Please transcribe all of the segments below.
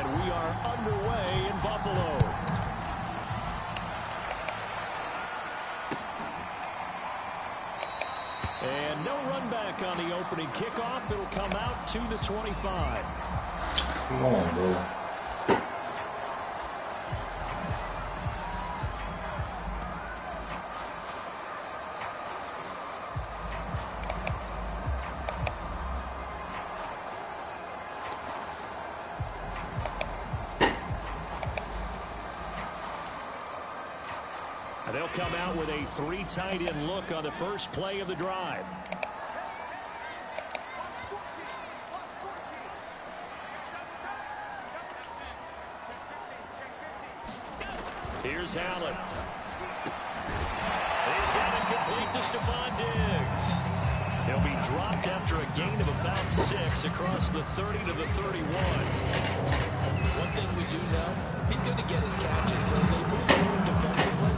And we are underway in Buffalo. And no run back on the opening kickoff. It'll come out to the 25. Come on, bro. They'll come out with a 3 tight end look on the first play of the drive. Here's Allen. He's got it complete to Stephon Diggs. He'll be dropped after a gain of about 6 across the 30 to the 31. One thing we do know, he's going to get his catches. So as they move forward defensively,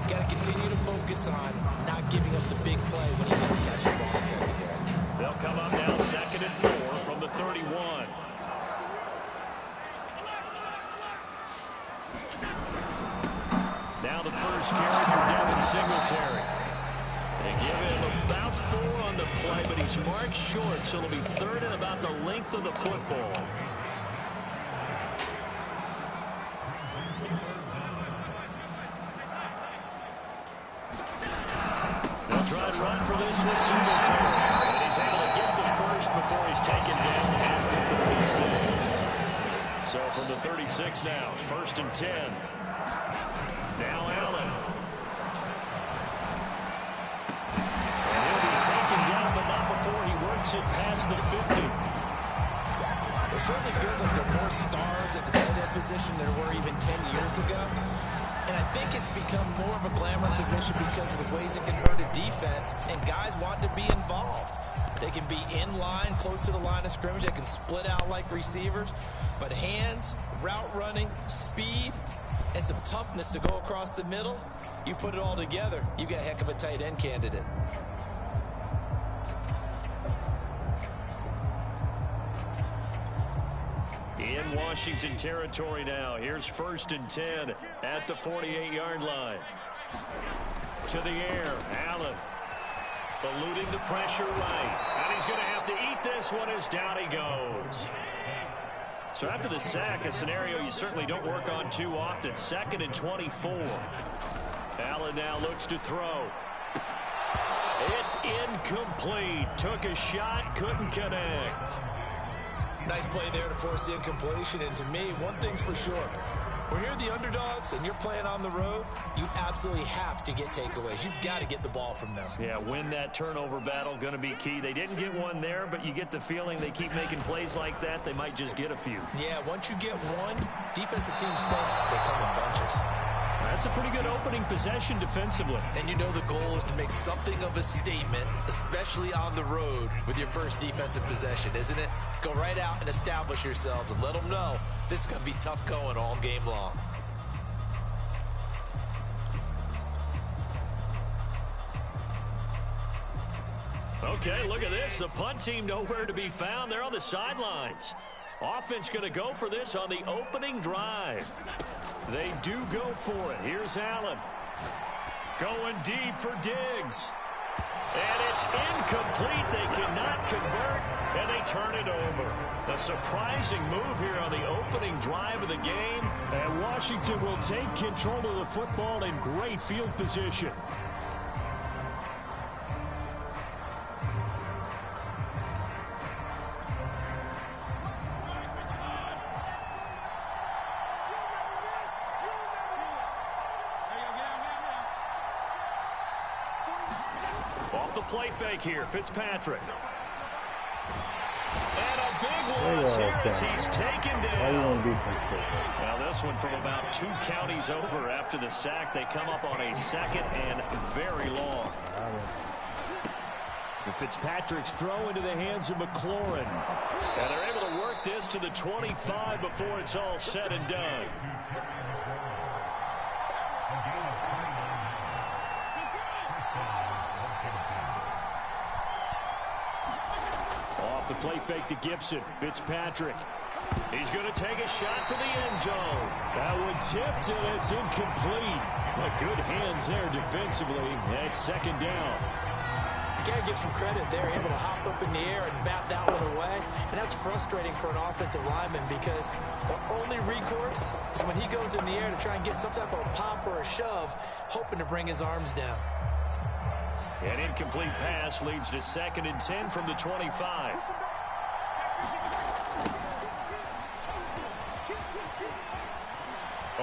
got to continue to focus on not giving up the big play when he does catch the ball secondary. They'll come up now 2nd and 4 from the 31. Now the first carry for Devin Singletary. They give him about 4 on the play, but he's marked short, so it'll be 3rd and about the length of the football. They'll try and run for this with Singletary. And he's able to get the first before he's taken down at the 36. So from the 36 now, 1st and 10. Now Allen. And he'll be taken down, but not before he works it past the 50. It certainly feels like there are more stars at the tight end position than there were even 10 years ago. And I think it's become more of a glamour position because of the ways it can hurt a defense, and guys want to be involved. They can be in line, close to the line of scrimmage. They can split out like receivers. But hands, route running, speed, and some toughness to go across the middle, you put it all together, you got a heck of a tight end candidate. In Washington territory now. Here's 1st and 10 at the 48-yard line. To the air, Allen. Eluding the pressure right. And he's going to have to eat this one as down he goes. So after the sack, a scenario you certainly don't work on too often. 2nd and 24. Allen now looks to throw. It's incomplete. Took a shot, couldn't connect. Nice play there to force the incompletion. And to me, one thing's for sure. When you're the underdogs and you're playing on the road, you absolutely have to get takeaways. You've got to get the ball from them. Yeah, win that turnover battle, going to be key. They didn't get one there, but you get the feeling they keep making plays like that, they might just get a few. Yeah, once you get one, defensive teams think they come in bunches. That's a pretty good opening possession defensively. And you know the goal is to make something of a statement, especially on the road with your first defensive possession, isn't it? Go right out and establish yourselves and let them know this is going to be tough going all game long. Okay, look at this. The punt team nowhere to be found. They're on the sidelines. Offense going to go for this on the opening drive. They do go for it. Here's Allen. Going deep for Diggs. And it's incomplete. They cannot convert, and they turn it over. A surprising move here on the opening drive of the game. And Washington will take control of the football in great field position. Off the play fake here, Fitzpatrick. And a big loss here as he's taken down. Now this one from about 2 counties over after the sack. They come up on a 2nd and very long. And Fitzpatrick's throw into the hands of McLaurin. And they're able to work this to the 25 before it's all said and done. Off the play fake to Gibson. Fitzpatrick He's going to take a shot for the end zone. That one tipped, and it's incomplete. But good hands there defensively. That's second down. You got to give some credit there, able to hop up in the air and bat that one away. And that's frustrating for an offensive lineman because the only recourse is when he goes in the air to try and get some type of a pop or a shove, hoping to bring his arms down. An incomplete pass leads to 2nd and 10 from the 25.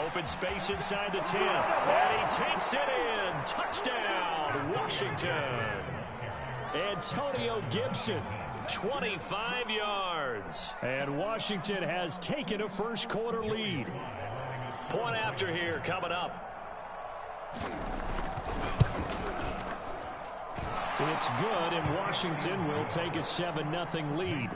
Open space inside the 10. And he takes it in. Touchdown, Washington. Antonio Gibson, 25 yards. and Washington has taken a first-quarter lead. Point after here coming up. It's good, and Washington will take a 7-0 lead.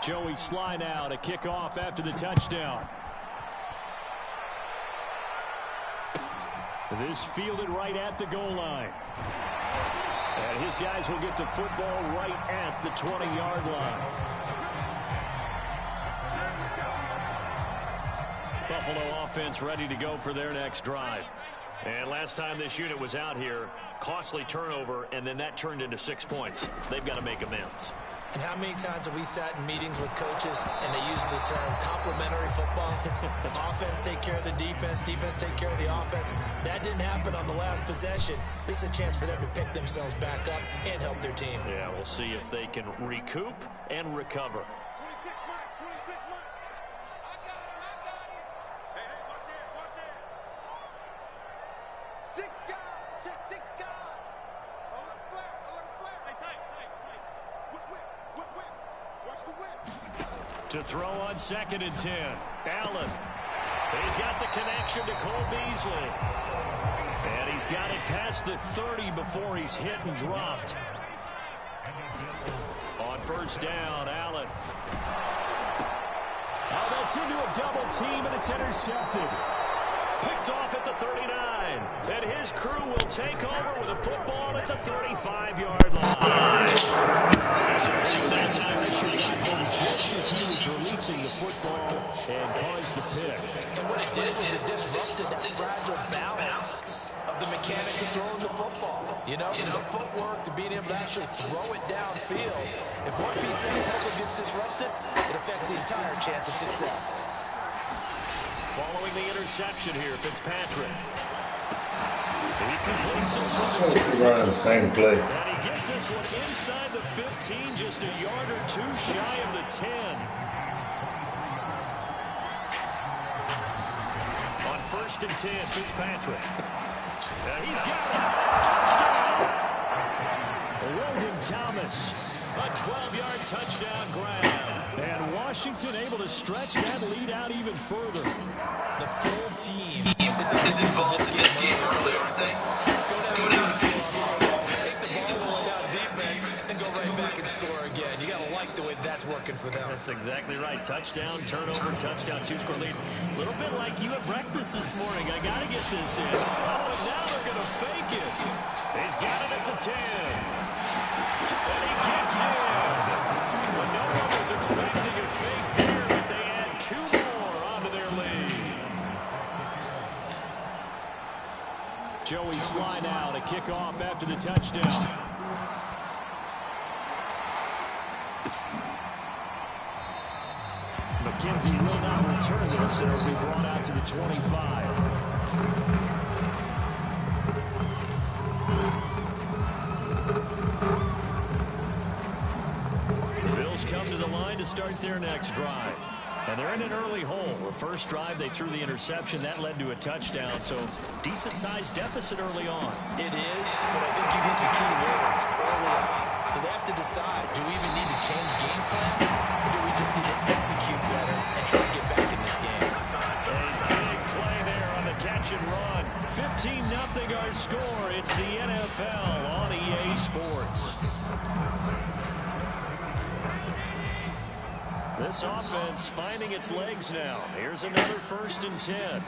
Joey Sly now to kick off after the touchdown. This fielded right at the goal line. And his guys will get the football right at the 20-yard line. Buffalo offense ready to go for their next drive. And last time this unit was out here, costly turnover, and then that turned into 6 points. They've got to make amends. And how many times have we sat in meetings with coaches and they use the term complementary football? Offense take care of the defense, defense take care of the offense. That didn't happen on the last possession. This is a chance for them to pick themselves back up and help their team. Yeah, we'll see if they can recoup and recover. To throw on 2nd and 10. Allen. He's got the connection to Cole Beasley. And he's got it past the 30 before he's hit and dropped. On first down, Allen. Oh, that's into a double team, and it's intercepted. Picked off at the 39. And his crew will take over with a football at the 35-yard line. Just as he was releasing the football and caused the pick. And what it did was it disrupted that fragile balance of the mechanics of throwing the football. You know, from the footwork to being able to actually throw it downfield. If one piece of that puzzle gets disrupted, it affects the entire chance of success. Following the interception here, Fitzpatrick. He completes it from the 10. And he gets this one inside the 15, just a yard or two shy of the 10. On 1st and 10, Fitzpatrick. He's got it. Touchdown. Logan Thomas. A 12-yard touchdown grab. And Washington able to stretch that lead out even further. The full team is involved in this game early, aren't they? Go down and score, take the ball down defense, and go right back and score again. You got to like the way that's working for them. That's exactly right. Touchdown, turnover, touchdown, 2-score lead. A little bit like you at breakfast this morning. I got to get this in. Oh, and now they're going to fake it. He's got it at the 10. And he gets in. Well, no one was expecting a fake there, but they add 2 more onto their lead. Joey Sly now to kick off after the touchdown. McKenzie will not return this, and it'll be brought out to the 25. The Bills come to the line to start their next drive. And they're in an early hole. The first drive, they threw the interception. That led to a touchdown. So, decent-sized deficit early on. It is, but I think you hit the key words early on. So they have to decide, do we even need to change game plan? Or do we just need to execute better and try to get back in this game? A big play there on the catch and run. 15-0 our score. It's the NFL on EA Sports. This offense finding its legs now. Here's another 1st and 10.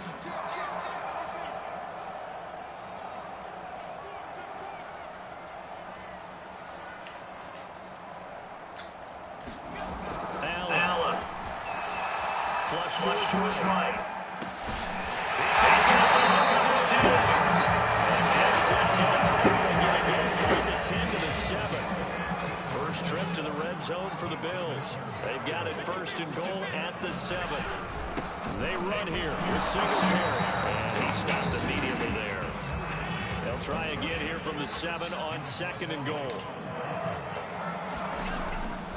Flush to his right. He's got the look of the deal. Inside the 10 to the 7. First trip to the red zone for the Bills. They've got it first and goal at the 7. They run here with Singletary. And he stopped immediately there. They'll try again here from the 7 on second and goal.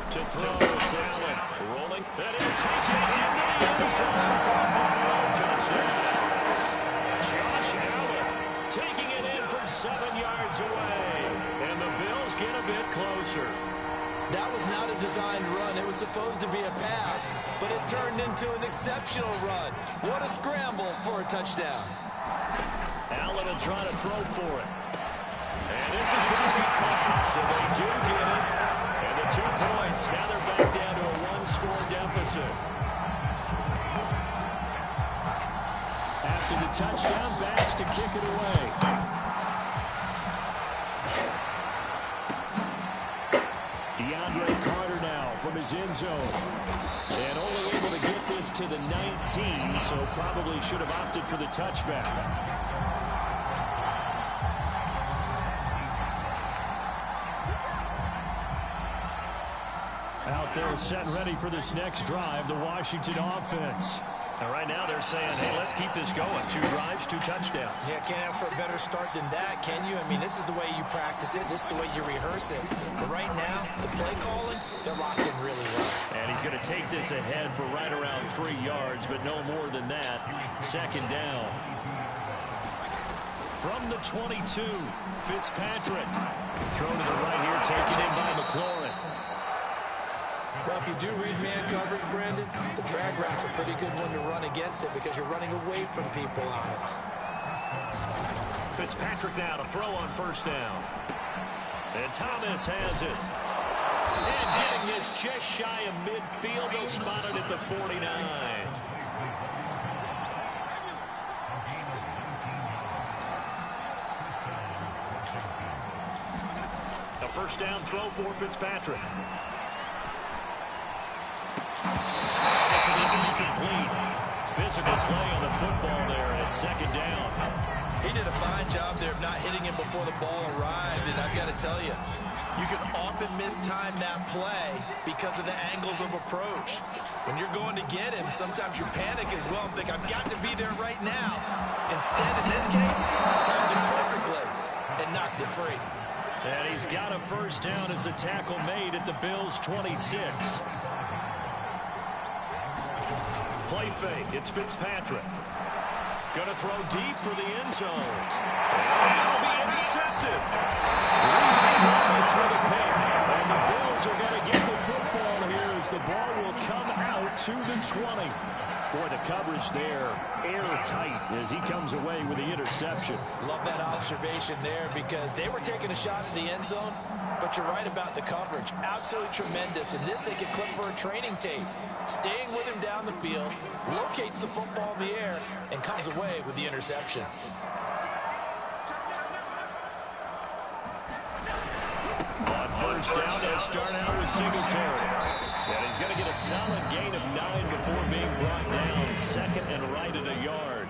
To throw, it's Allen. Rolling. And he'll take it into the end zone for a Buffalo touchdown. Josh Allen taking it in from 7 yards away. And the Bills get a bit closer. That was not a designed run. It was supposed to be a pass, but it turned into an exceptional run. What a scramble for a touchdown. Allen will try to throw for it. And this is going to be caught, so they do get it. And the 2 points, now they're back down to a 1-score deficit. After the touchdown, Bass to kick it away. From his end zone. And only able to get this to the 19, so probably should have opted for the touchback. Out there set and ready for this next drive, the Washington offense. And right now they're saying, hey, let's keep this going. 2 drives, 2 touchdowns. Yeah, can't ask for a better start than that, can you? I mean, this is the way you practice it. This is the way you rehearse it. But right now, the play calling, they're locked in really well. And he's going to take this ahead for right around 3 yards, but no more than that. Second down. From the 22, Fitzpatrick. Throw to the right here, taken in by McLaurin. Well, if you do read man coverage, Brandon, the drag route's a pretty good one to run against it because you're running away from people on it. Fitzpatrick now to throw on first down. And Thomas has it. And getting this just shy of midfield, they'll spot it at the 49. A first down throw for Fitzpatrick. Complete. Physical play on the football there at second down. He did a fine job there of not hitting him before the ball arrived, and I've got to tell you, you can often mistime that play because of the angles of approach. When you're going to get him, sometimes you panic as well and think, I've got to be there right now. Instead, in this case, timed it perfectly and knocked it free. And he's got a first down as the tackle made at the Bills' 26. Play fake. It's Fitzpatrick. Going to throw deep for the end zone. And it'll be intercepted. And the Bills are going to get the football here as the ball will come out to the 20. Boy, the coverage there, airtight as he comes away with the interception. Love that observation there because they were taking a shot at the end zone, but you're right about the coverage. Absolutely tremendous. And this they could clip for a training tape. Staying with him down the field, locates the football in the air, and comes away with the interception. On first down, they'll start out with Singletary. And he's going to get a solid gain of 9 before being brought down. Second and right at a yard.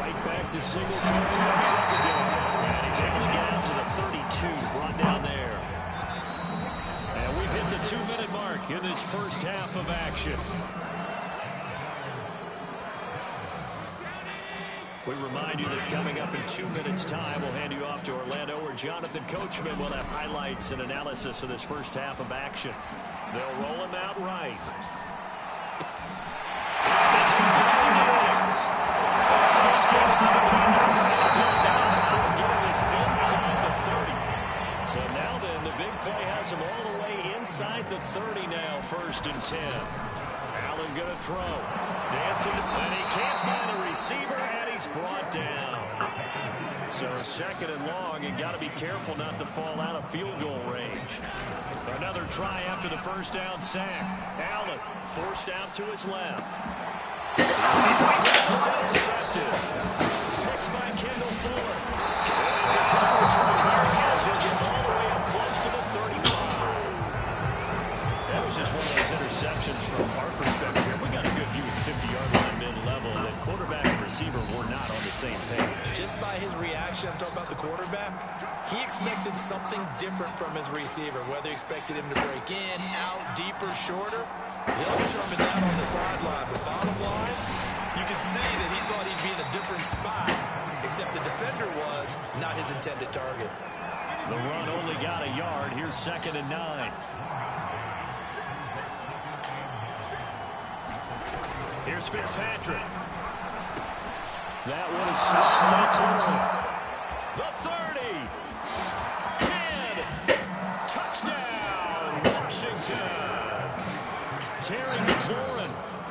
Right back to Singletary on second down. And he's able to get out to the 32, brought down there. And we've hit the 2-minute mark in this first half of action. We remind you that coming up in 2 minutes' time, we'll hand you off to Orlando, where Jonathan Coachman will have highlights and analysis of this first half of action. They'll roll him out right. So now then, the big play has him all the way inside the 30 now, first and 10. Allen going to throw. Dancing, and he can't find a receiver, and he's brought down. So second and long, and got to be careful not to fall out of field goal range. Another try after the first down sack. Allen forced out to his left. Intercepted. Picked by Kendall Fuller. And it's a coverage return as he'll get all the way up close to the 35. interceptions from our perspective here. We got a good view at the 50-yard line mid-level that quarterback and receiver were not on the same page. Just by his reaction, I'm talking about the quarterback, he expected something different from his receiver, whether he expected him to break in, out, deeper, shorter. He'll determine that on the sideline. But bottom line, you can see that he thought he'd be in a different spot, except the defender was not his intended target. The run only got a yard. Here's 2nd and 9. Here's Fitzpatrick. That one is stopped. The 30. 10. Touchdown, Washington. Terry McLaurin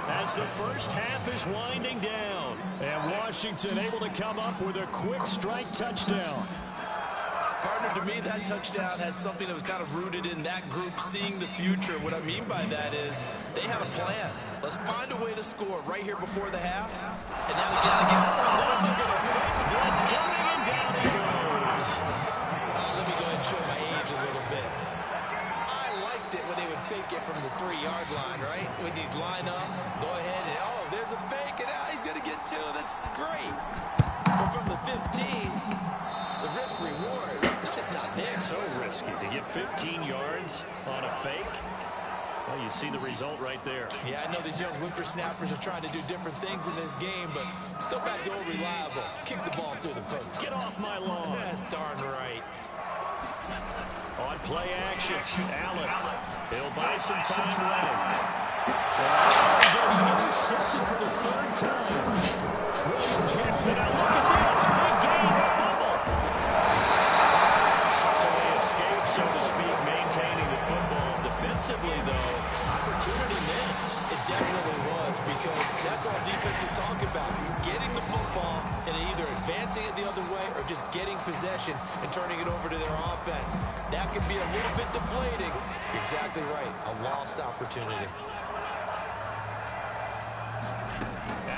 as the first half is winding down. And Washington able to come up with a quick strike touchdown. Partner, to me, that touchdown had something that was kind of rooted in that group seeing the future. What I mean by that is they had a plan. Let's find a way to score right here before the half. And now we got to get Look at a fake blitz coming, and down he goes. Let me go ahead and show my age a little bit. I liked it when they would fake it from the 3-yard line, right? When you'd line up, go ahead and, oh, there's a fake, and now he's going to get 2. That's great. But from the 15, the risk reward, it's just not there. So risky to get 15 yards on a fake. Well, you see the result right there. Yeah, I know these young whippersnappers are trying to do different things in this game, but let's go back to old reliable. Kick the ball through the post. Get off my lawn. That's darn right. On play action, Allen. He'll buy some time running. Intercepted for the 3rd time. William Jackson. Now look at this. Big game. Fumble. So they escape, so to speak, maintaining the football. Defensively, though, opportunity missed. It definitely was, because that's all defenses talk about. Getting the football and either advancing it the other way or just getting possession and turning it over to their offense. That can be a little bit deflating. Exactly right. A lost opportunity.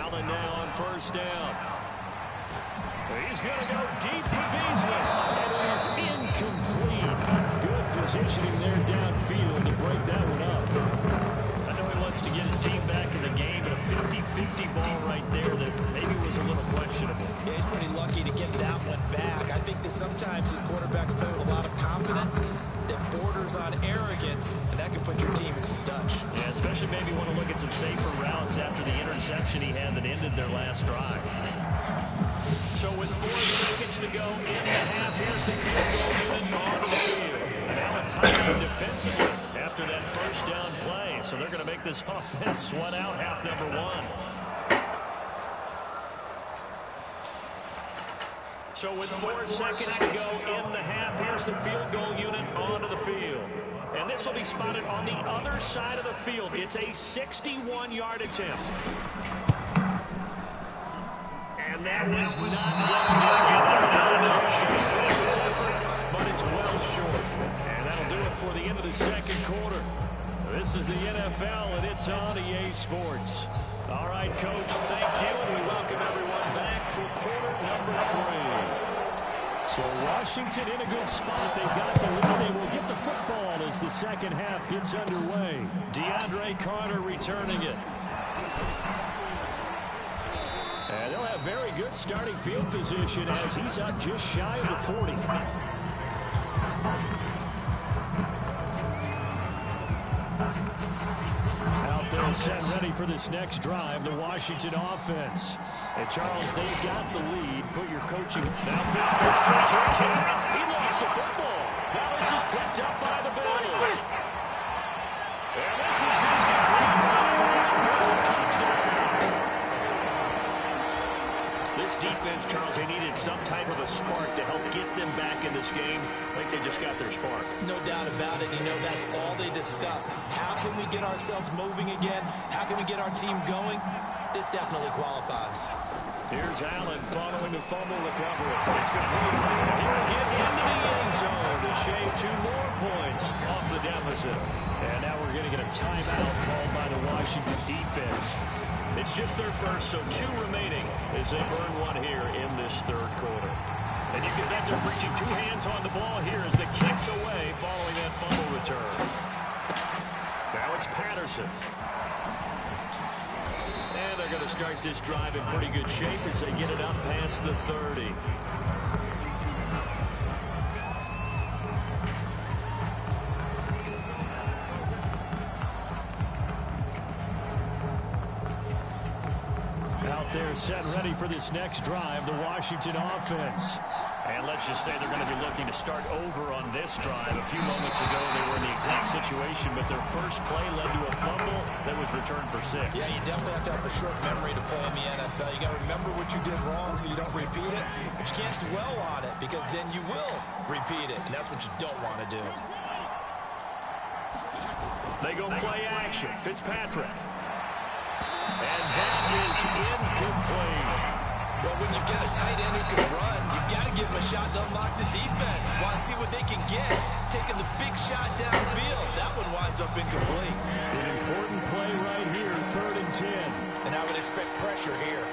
Allen now on 1st down. He's going to go deep for Beasley. And it is incomplete. Good positioning there downfield to break that one up. I know he wants to get his team back in the game, but a 50-50 ball right there that maybe was a little questionable. Yeah, he's pretty lucky to get that one back. I think that sometimes his quarterbacks play with a lot of confidence that borders on arrogance, and that can put your team in some Dutch. Yeah, especially maybe want to look at some safer routes after the interception he had that ended their last drive. So with 4 seconds to go in the half, here's the field goal unit on the field. And Allen tied defensively after that 1st down play. So they're going to make this offense sweat out half number 1. So with 4 seconds to go in the half, here's the field goal unit onto the field. And this will be spotted on the other side of the field. It's a 61-yard attempt. And that was not but it's well short. And that'll do it for the end of the 2nd quarter. This is the NFL, and it's on EA Sports. All right, Coach, thank you, and we welcome everyone back for quarter number 3. So Washington in a good spot. They've got the lead. They will get the football as the 2nd half gets underway. DeAndre Carter returning it. And they'll have very good starting field position as he's up just shy of the 40. Out there set ready for this next drive, the Washington offense. And Charles, they've got the lead. Put your coaching. Now Fitzpatrick. He lost the football. Now this is picked up by the Bills. And this is going to be this defense, Charles, they needed some type of a spark to help get them back in this game. I think they just got their spark. No doubt about it. You know, that's all they discussed. How can we get ourselves moving again? How can we get our team going? This definitely qualifies. Here's Allen following the fumble recovery. It's complete. He'll get into the end zone to shave 2 more points off the deficit. And now we're going to get a timeout called by the Washington defense. It's just their first, so 2 remaining as they burn 1 here in this 3rd quarter. And you can bet they're reaching 2 hands on the ball here as the kick's away following that fumble return. Now it's Patterson. And they're going to start this drive in pretty good shape as they get it up past the 30. Out there set ready for this next drive, the Washington offense. And let's just say they're going to be looking to start over on this drive. A few moments ago, they were in the exact situation, but their first play led to a fumble that was returned for 6. Yeah, you definitely have to have a short memory to play in the NFL. You got to remember what you did wrong so you don't repeat it, but you can't dwell on it because then you will repeat it, and that's what you don't want to do. They go play action. Fitzpatrick. And that is incomplete. Well, when you've got a tight end who can run, you've got to give him a shot to unlock the defense. Want to see what they can get. Taking the big shot downfield. That one winds up incomplete. An important play right here, 3rd and 10. And I would expect pressure here.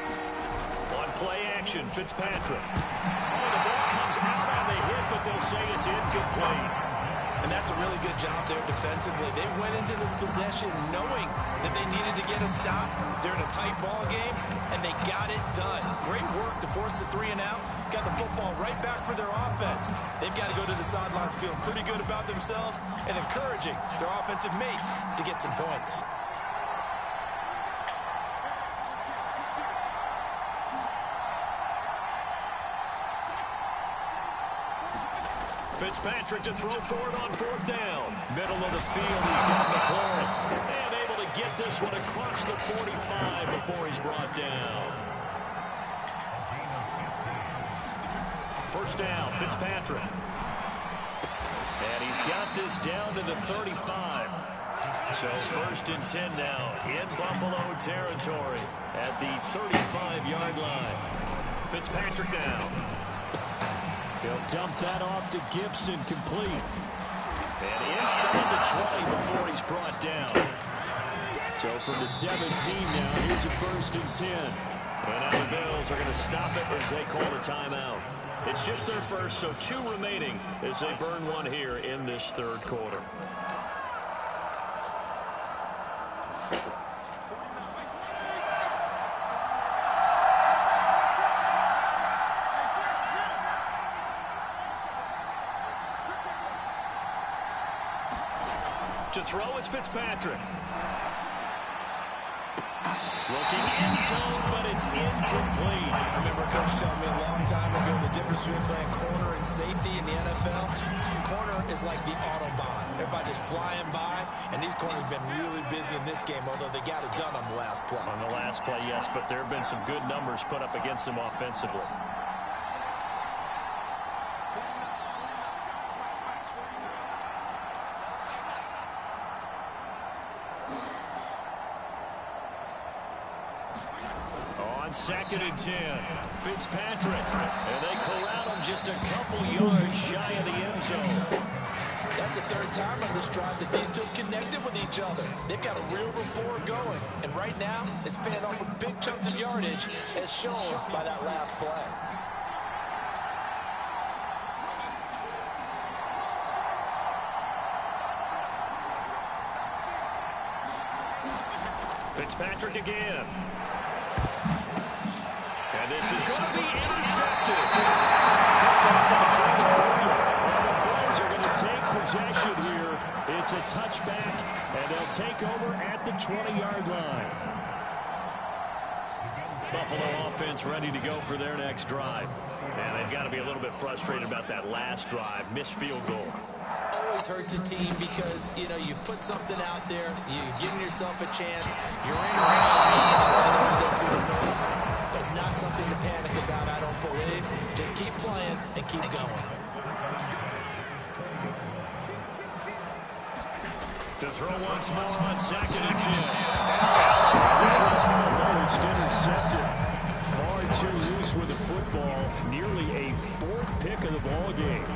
On play action, Fitzpatrick. Oh, the ball comes out on the hit, but they'll say it's incomplete. And that's a really good job there defensively. They went into this possession knowing that they needed to get a stop. They're in a tight ball game, and they got it done. Great work to force the 3 and out. Got the football right back for their offense. They've got to go to the sidelines feeling pretty good about themselves and encouraging their offensive mates to get some points. Fitzpatrick to throw for it on 4th down. Middle of the field, he's got McLaurin. And able to get this one across the 45 before he's brought down. 1st down, Fitzpatrick. And he's got this down to the 35. So 1st and 10 now in Buffalo territory at the 35-yard line. Fitzpatrick now. He'll dump that off to Gibson, complete. And inside the 20 before he's brought down. So from the 17 now, here's a 1st and 10. And now the Bills are going to stop it as they call the timeout. It's just their first, so 2 remaining as they burn one here in this 3rd quarter. To throw is Fitzpatrick. Looking in zone, but it's incomplete. I remember Coach telling me a long time ago the difference between playing corner and safety in the NFL. Corner is like the Autobahn. Everybody just flying by, and these corners have been really busy in this game, although they got it done on the last play. On the last play, yes, but there have been some good numbers put up against them offensively. On 2nd and 10, Fitzpatrick, and they corral him just a couple yards shy of the end zone. That's the 3rd time on this drive that these two connected with each other. They've got a real rapport going, and right now it's paying off with big chunks of yardage as shown by that last play. Fitzpatrick again. And this is going to be intercepted. The Bills are going to take possession here. It's a touchback, and they'll take over at the 20-yard line. Buffalo offense ready to go for their next drive. And they've got to be a little bit frustrated about that last drive, missed field goal. Always hurts a team because, you know, you put something out there, you're giving yourself a chance, you're in but it's not something to panic about, I don't believe. Just keep playing and keep going. To throw once more on 2nd and 10. This one's almost intercepted. Far too loose with the football. Nearly a 4th pick of the ball game.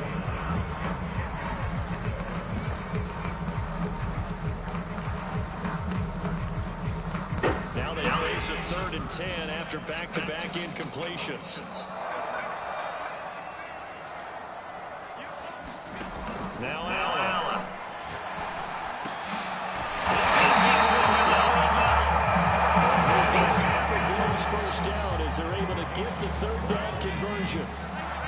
Now they face a 3rd and 10 after back-to-back incompletions. Now Allen. get the third down conversion.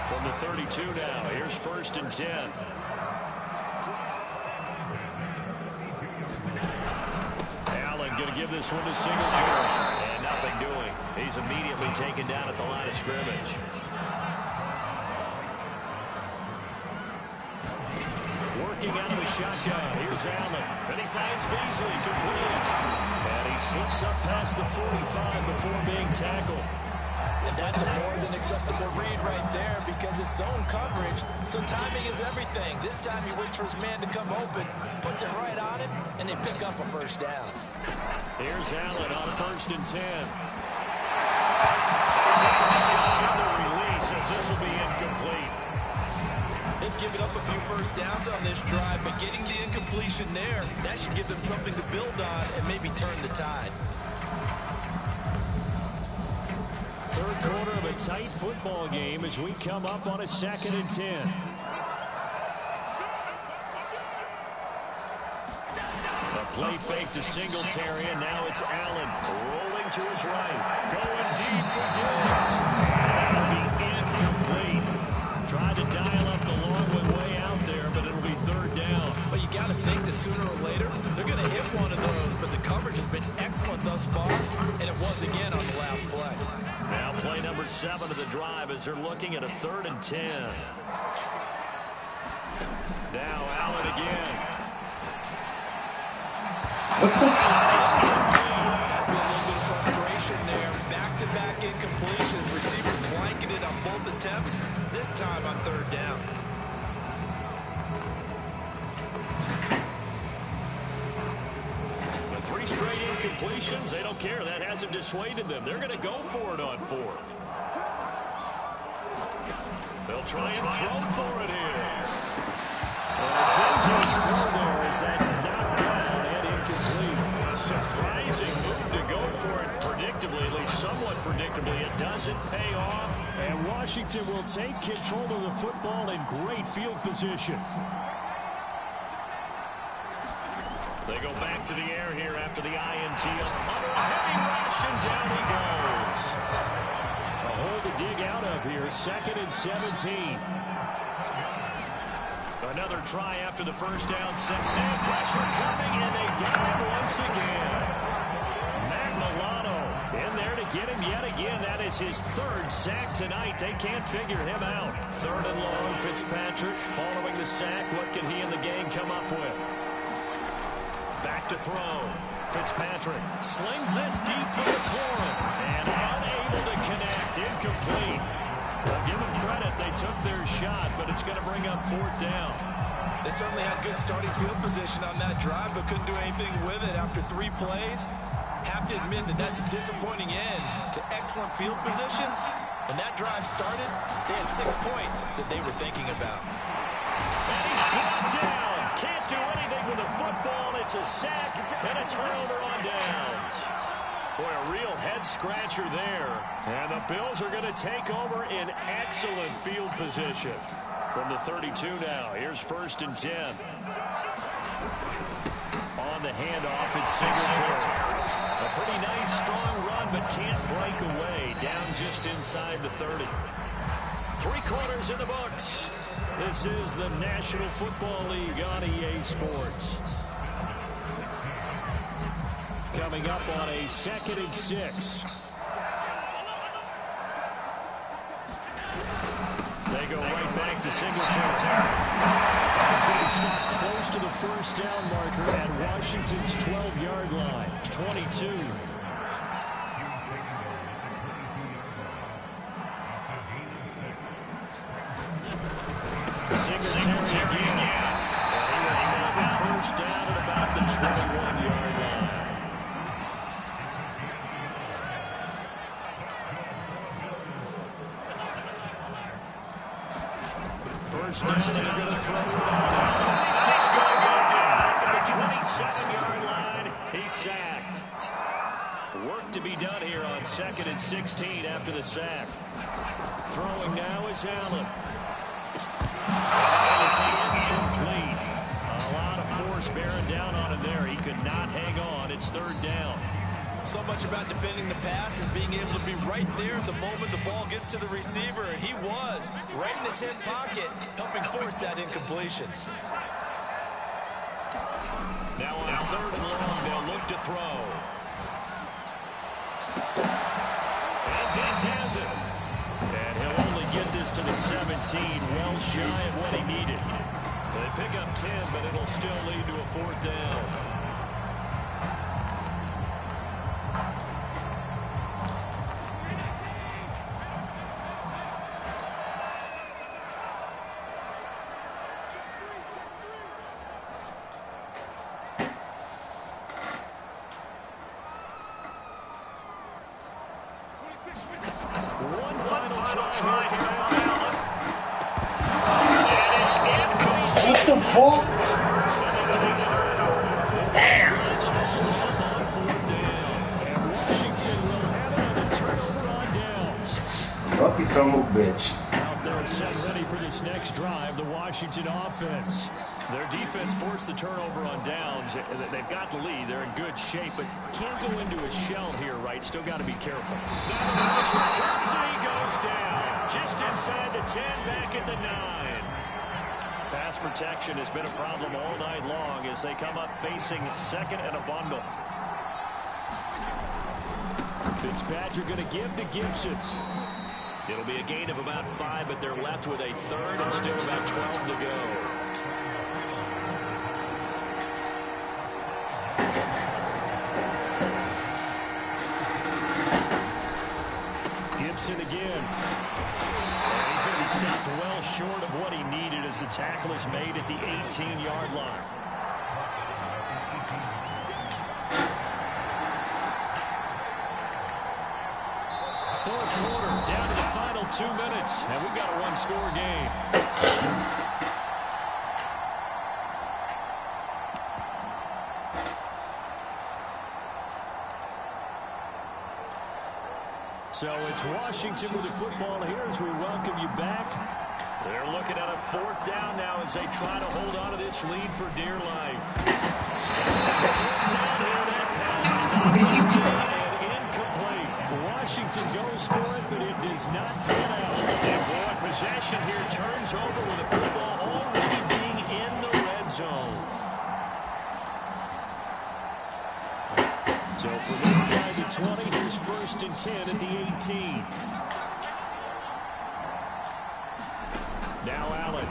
From the 32 now, here's 1st and 10. Allen going to give this one to Singletary. And nothing doing. He's immediately taken down at the line of scrimmage. Working out of the shotgun. Here's Allen. And he finds Beasley complete. And he slips up past the 45 before being tackled. And that's a more than acceptable read right there because it's zone coverage, so timing is everything. This time he waits for his man to come open, puts it right on him, and they pick up a first down. Here's Allen on 1st and 10. Release as this will be incomplete. They've given up a few first downs on this drive, but getting the incompletion there, that should give them something to build on and maybe turn the tide. Third quarter of a tight football game as we come up on a 2nd and 10. A play fake to Singletary, and now it's Allen rolling to his right. Going deep for Diggs. That'll be incomplete. Tried to dial up the long way out there, but it'll be 3rd down. But you got to think that sooner or later, they're going to hit one of those, but the coverage has been excellent thus far, and it was again on the last play. Now play number 7 of the drive as they're looking at a 3rd and 10. Now Allen again. What the? That's been a little bit of frustration there. Back-to-back incompletions. Receivers blanketed on both attempts, this time on 3rd down. The 3 straight incompletions, they don't care. That hasn't dissuaded them. They're going to go for it on 4th. They'll try and throw for it here. Denton's throw there as that's knocked down and incomplete. A surprising move to go for it predictably, at least somewhat predictably. It doesn't pay off. And Washington will take control of the football in great field position. They go back to the air here after the INT. Under a heavy rush, and down he goes. A hole to dig out of here. 2nd and 17. Another try after the first down. Same pressure coming, and they got him once again. Matt Milano in there to get him yet again. That is his 3rd sack tonight. They can't figure him out. 3rd and long. Fitzpatrick following the sack. What can he and the gang come up with? Back to throw. Fitzpatrick slings this deep for McLaurin. And unable to connect. Incomplete. Well, give them credit. They took their shot, but it's going to bring up 4th down. They certainly had good starting field position on that drive, but couldn't do anything with it after 3 plays. Have to admit that that's a disappointing end to excellent field position. When that drive started, they had 6 points that they were thinking about. And he's brought down. Can't do anything with the football. It's a sack and a turnover on downs. Boy, a real head-scratcher there. And the Bills are going to take over in excellent field position. From the 32 now, here's 1st and 10. On the handoff, it's Singletary. A pretty nice, strong run, but can't break away. Down just inside the 30. 3 quarters in the books. This is the National Football League on EA Sports. Coming up on a 2nd and 6. They go right back to Singletary. Close to the first down marker at Washington's 12-yard line. 22. Singletary again. He will have the first down at about the 21-yard line. First down, they're going to throw it out. He's going to go down at the 27-yard line. He's sacked. Work to be done here on 2nd and 16 after the sack. Throwing now is Allen. That is incomplete. A lot of force bearing down on him there. He could not hang on. It's 3rd down. So much about defending the pass is being able to be right there the moment the ball gets to the receiver, and he was right in his hip pocket, helping force that incompletion. Now on 3rd and long, they'll look to throw. And Diggs has it. And he'll only get this to the 17, well shy of what he needed. They pick up 10, but it'll still lead to a 4th down. What the fuck? Damn. Lucky son of a bitch. Out there set ready for this next drive, the Washington offense. Their defense forced the turnover on downs. They've got the lead. They're in good shape, but can't go into a shell here, right? Still got to be careful. Now the pressure comes and he goes down. Just inside the 10, back at the 9. Pass protection has been a problem all night long as they come up facing 2nd and a bundle. Fitzpatrick going to give to Gibson. It'll be a gain of about 5, but they're left with a 3rd and still about 12 to go. Gibson again. And he's going to be stopped well short of what he needed as the tackle is made at the 18-yard line. Fourth quarter, down to the final 2 minutes, and we've got a one-score game. So it's Washington with the football here as we welcome you back. They're looking at a 4th down now as they try to hold on to this lead for dear life. 4th down here, that pass and incomplete. Washington goes for it, but it does not pan out. And boy, possession here turns over with the football already being in the red zone. So from inside the 20, here's 1st and 10 at the 18. Now Allen.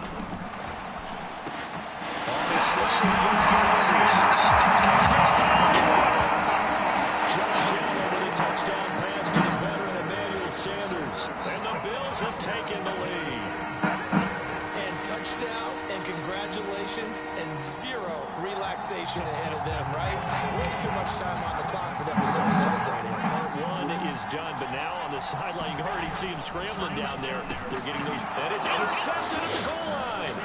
And the Bills have taken the lead. And touchdown and congratulations and 0 relaxation ahead of them, right? Way too much time on the clock for them to start celebrating. Part 1 is done, but now on the sideline, you already see him scrambling down there. They're getting those. That is intercepted at the goal line.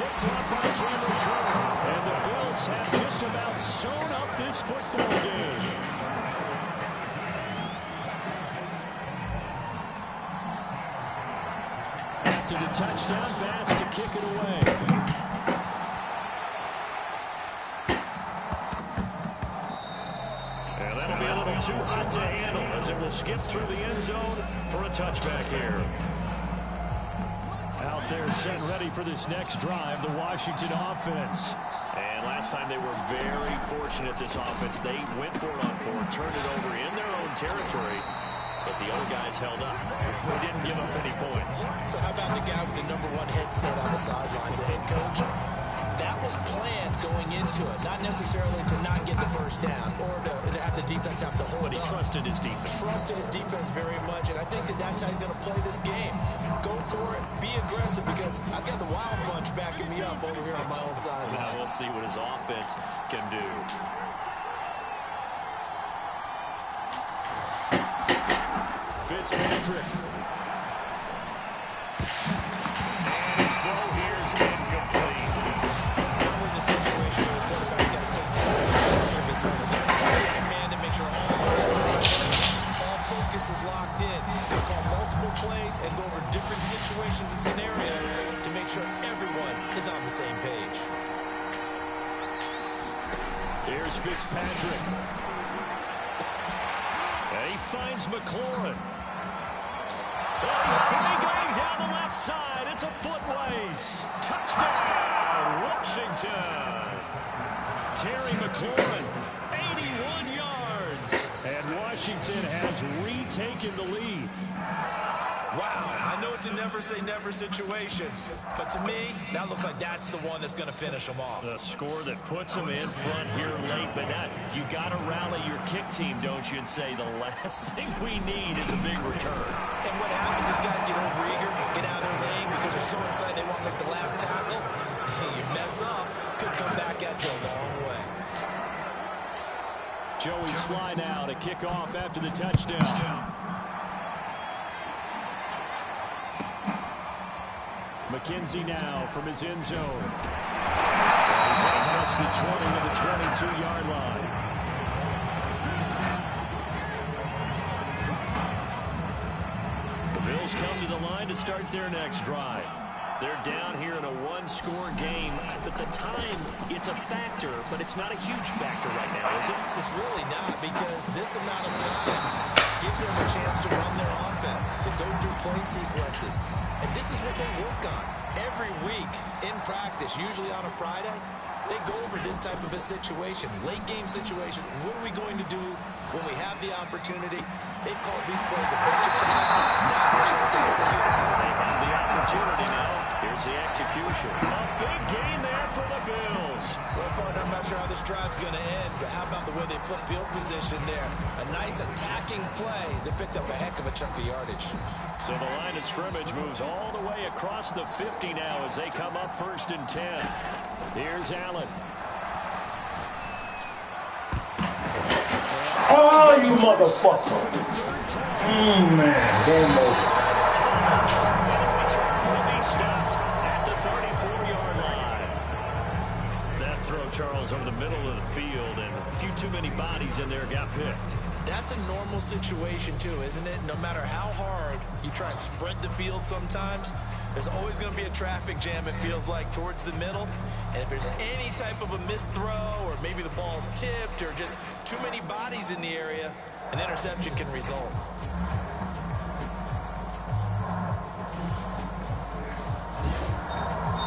Picked off by Cameron Curran. And the Bills have just about sewn up this football game. After the touchdown pass to kick it away. And that'll be a little too hot to handle as it will skip through the end zone for a touchback here. Out there set ready for this next drive, the Washington offense. And last time they were very fortunate, this offense. They went for it on 4, turned it over in their own territory. But the other guys held up. They didn't give up any points. So how about the guy with the #1 headset on the sidelines, the head coach? That was planned going into it, not necessarily to not get the first down or to have the defense have to hold But he trusted his defense. Trusted his defense very much, and I think that's how he's going to play this game. Go for it, be aggressive, because I've got the Wild Bunch backing me up over here on my own sideline. Now we'll see what his offense can do. Fitzpatrick. And his throw here is incomplete. Now we're in the situation where the quarterback's got to take control of his own. They're taking command to make sure all eyes are on him. All focus is locked in. They'll call multiple plays and go over different situations and scenarios to make sure everyone is on the same page. Here's Fitzpatrick. finds McLaurin. Oh, he's free going down the left side. It's a foot race. Touchdown, Washington. Terry McLaurin, 81 yards. And Washington has retaken the lead. Wow, I know it's a never-say-never situation, but to me, that looks like that's the one that's going to finish them off. A score that puts them in front here late, but not. You got to rally your kick team, don't you, and say the last thing we need is a big return. And what happens is guys get overeager, get out of their lane because they're so excited they want to make the last tackle. You mess up, could come back at you a long way. Joey Sly now to kick off after the touchdown. McKenzie now from his end zone. He's across the 20 to the 22-yard line. The Bills come to the line to start their next drive. They're down here in a one-score game. At the time, it's a factor, but it's not a huge factor right now, is it? It's really not, because this amount of time gives them a chance to run their offense, to go through play sequences. And this is what they work on every week in practice, usually on a Friday. They go over this type of a situation, late game situation. What are we going to do when we have the opportunity? They've called these plays a bunch of times. Now it's a chance to execute. They have the opportunity now. Here's the execution. A big gain there for the Bills. Well, partner, I'm not sure how this drive's going to end, but how about the way they flip field position there? A nice attacking play that picked up a heck of a chunk of yardage. So the line of scrimmage moves all the way across the 50 now as they come up 1st and 10. Here's Allen. Oh, you motherfucker. Man, game over. Will be stopped at the 34-yard line. That throw, Charles, over the middle of the field, and a few too many bodies in there got picked. That's a normal situation, too, isn't it? No matter how hard you try and spread the field sometimes, there's always going to be a traffic jam, it feels like, towards the middle. And if there's any type of a missed throw, or maybe the ball's tipped, or just too many bodies in the area, an interception can result.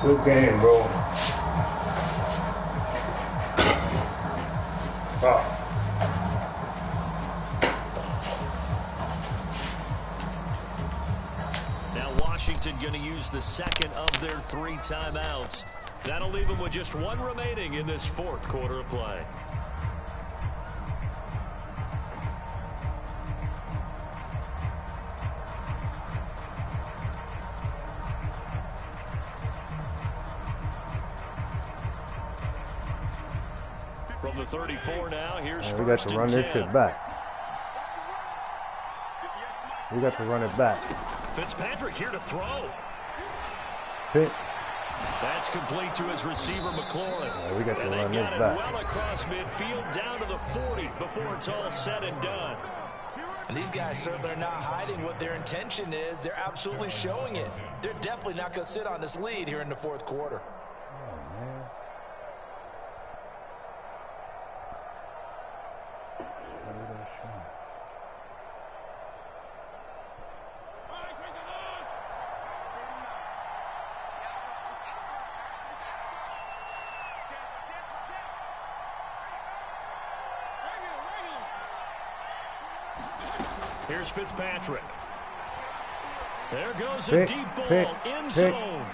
Good game, bro. Wow. Washington going to use the second of their 3 timeouts. That'll leave them with just 1 remaining in this 4th quarter of play. From the 34 now, here's we got to run this shit back. We got to run it back. Fitzpatrick here to throw. Pick. That's complete to his receiver, McLaurin. Yeah, we got to run they this got it back. Well across midfield, down to the 40 before it's all said and done. And these guys certainly are not hiding what their intention is. They're absolutely showing it. They're definitely not going to sit on this lead here in the 4th quarter. Oh, man. Here's Fitzpatrick. There goes a deep ball, end zone.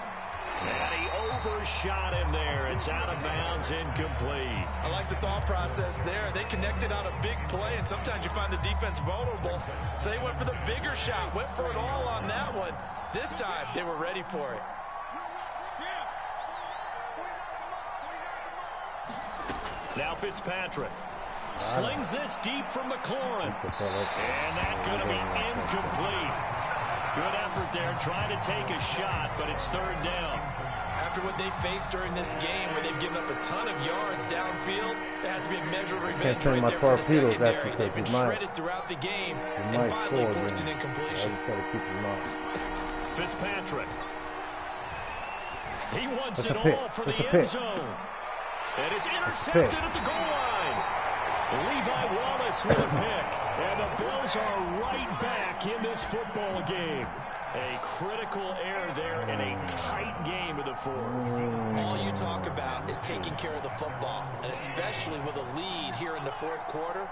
And he overshot him there. It's out of bounds, incomplete. I like the thought process there. They connected on a big play, and sometimes you find the defense vulnerable. So they went for the bigger shot, went for it all on that one. This time, they were ready for it. Now Fitzpatrick. Slings this deep from McLaurin. And that's going to be incomplete. Good effort there, trying to take a shot, but it's 3rd down. After what they've faced during this game, where they've given up a ton of yards downfield, there has to be a measure of revenge right there for the secondary. They've been shredded throughout the game, and finally forced an incompletion. Fitzpatrick. He wants it all for the end zone. And it's intercepted at the goal line. Levi Wallace with a pick. And the Bills are right back in this football game. A critical error there in a tight game in the fourth. All you talk about is taking care of the football, and especially with a lead here in the fourth quarter,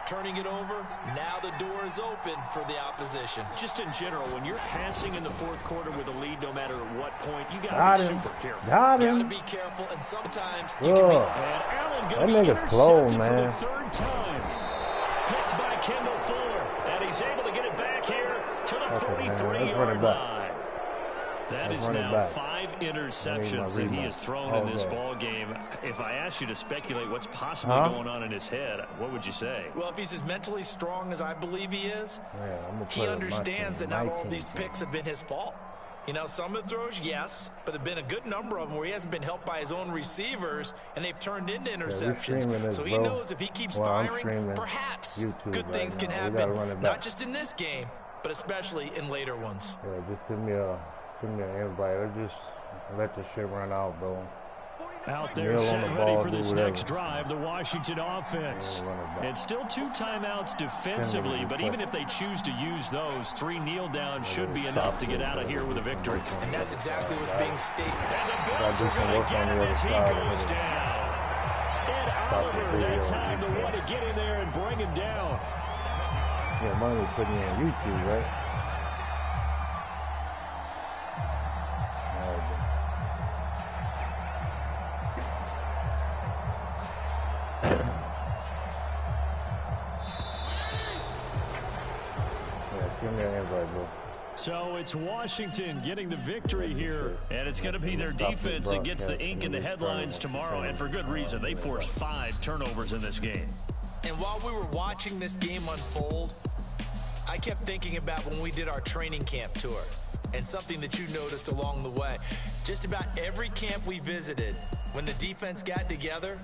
turning it over, now the door is open for the opposition. Just in general, when you're passing in the fourth quarter with a lead, no matter at what point, you got to be super careful. Got Got to him. be careful, and sometimes you can make... And Allen That going to be nigga slow, intercepted for the man. third time. Picked by Kendall Fuller, and he's able to get it back here to the 43-yard line. That is now 5 interceptions that he has thrown in this ball game. If I asked you to speculate what's possibly going on in his head, what would you say? Well, if he's as mentally strong as I believe he is, he understands that not all of these picks have been his fault. You know, some of the throws, yes, but there have been a good number of them where he hasn't been helped by his own receivers, and they've turned into interceptions. So he knows if he keeps firing, perhaps good things can happen, not just in this game, but especially in later ones. Yeah, just send me an invite. Or just let the shit run out, bro. Out there, set ready for this next drive, the Washington offense. It's still 2 timeouts defensively, but even if they choose to use those, 3 kneel downs should be enough to get out of here with a victory. And that's exactly what's being stated. And the Bills are going to get him as he goes down. And Oliver, that time the one to get in there and bring him down. Yeah, money putting me on YouTube, right? So it's Washington getting the victory here, and it's going to be their defense that gets the ink in the headlines tomorrow, and for good reason. They forced 5 turnovers in this game. And while we were watching this game unfold, I kept thinking about when we did our training camp tour, and something that you noticed along the way. Just about every camp we visited, when the defense got together,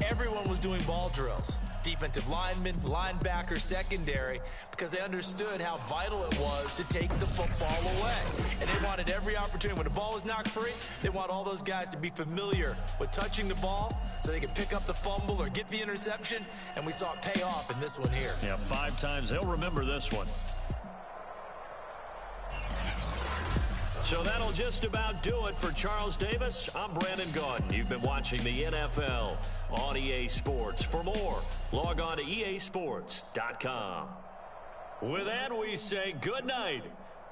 everyone was doing ball drills. Defensive linemen, linebackers, secondary, because they understood how vital it was to take the football away. And they wanted every opportunity. When the ball was knocked free, they want all those guys to be familiar with touching the ball so they could pick up the fumble or get the interception, and we saw it pay off in this one here. Yeah, 5 times. They'll remember this one. So that'll just about do it for Charles Davis. I'm Brandon Gaudin. You've been watching the NFL on EA Sports. For more, log on to easports.com. With that, we say good night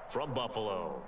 from Buffalo.